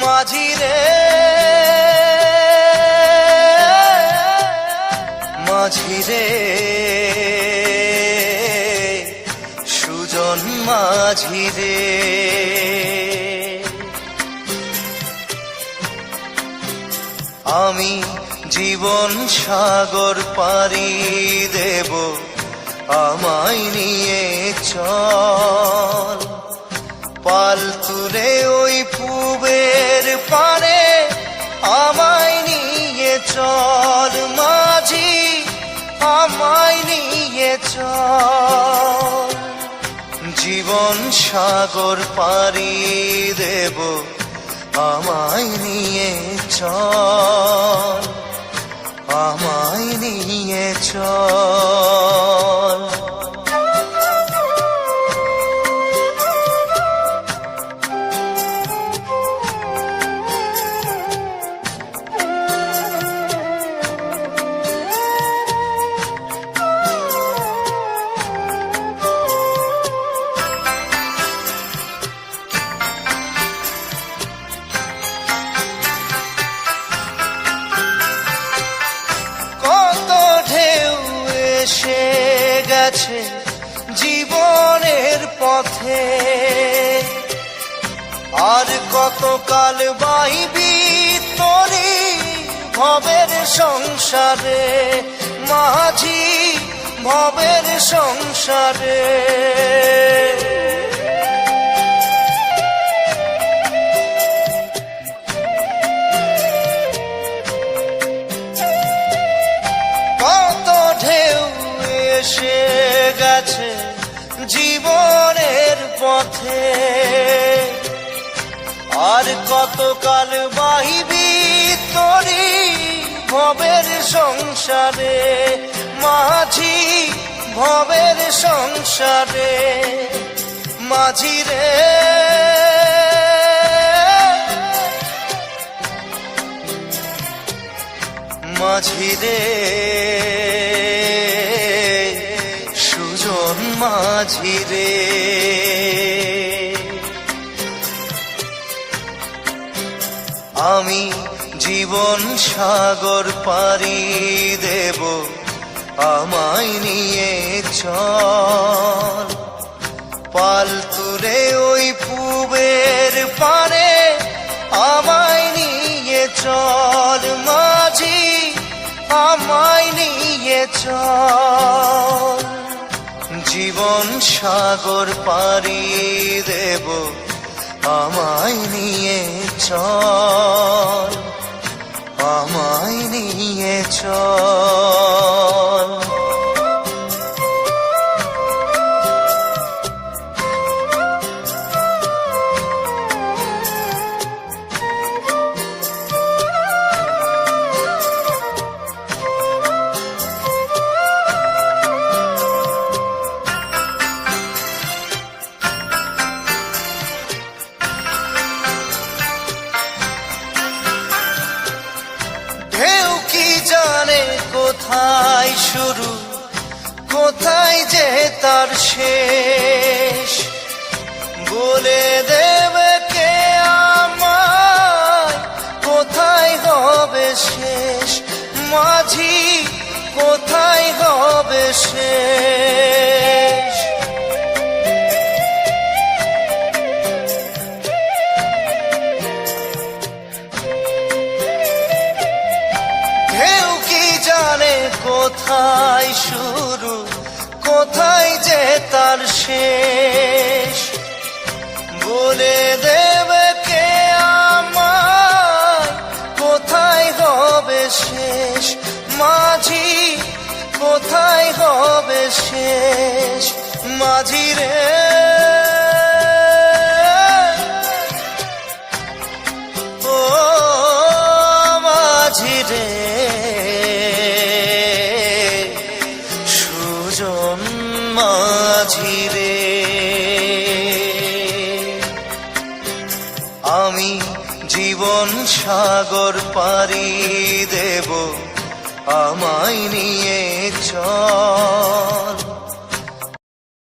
মাঝি রে মাঝি রে সুজন মাঝি রে, আমি জীবন সাগর পাড়ি দেব, আমায় নিয়ে চল পাল তুলে ওই পূবের পারে, আমায় নিয়ে চল মাঝি, আমায় নিয়ে চল। জীবন সাগর পাড়ি দেব, আমায় নিয়ে চল, আমায় নিয়ে চল। এসে গেছে জীবনের পথে, আর কতকাল বাইবি তোরি ভবের সংসারে মাঝি, ভবের সংসারে। এসে গেছে জীবনের পথে, আর কতকাল বাহিবি তোরি ভবের সংসারে মাঝি, ভবের সংসারে। মাঝি রে মাঝি রে সুজন মাঝি রে, আমি জীবন সাগর পাড়ি দেব, আমায় নিয়ে চল পাল তুলে ওই পূবের পারে, আমায় নিয়ে চল মাঝি, আমায় নিয়ে চল। জীবন সাগর পাড়ি দেব, আমায় নিয়ে চল, আমায় নিয়ে চল। কোথায় শুরু, কোথায় যে তার শেষ, বলে দেবে কে আমায় কোথায় হবে শেষ মাঝি, কোথায় হবে শেষ। কোথায় শুরু, কোথায় যে তার শেষ, বলে দেবে কে আমায় কোথায় হবে শেষ মাঝি, কোথায় হবে শেষ। মাঝি রে মাঝি রে। আমি জীবন সাগর পাড়ি দেব, আমায় নিয়ে চল।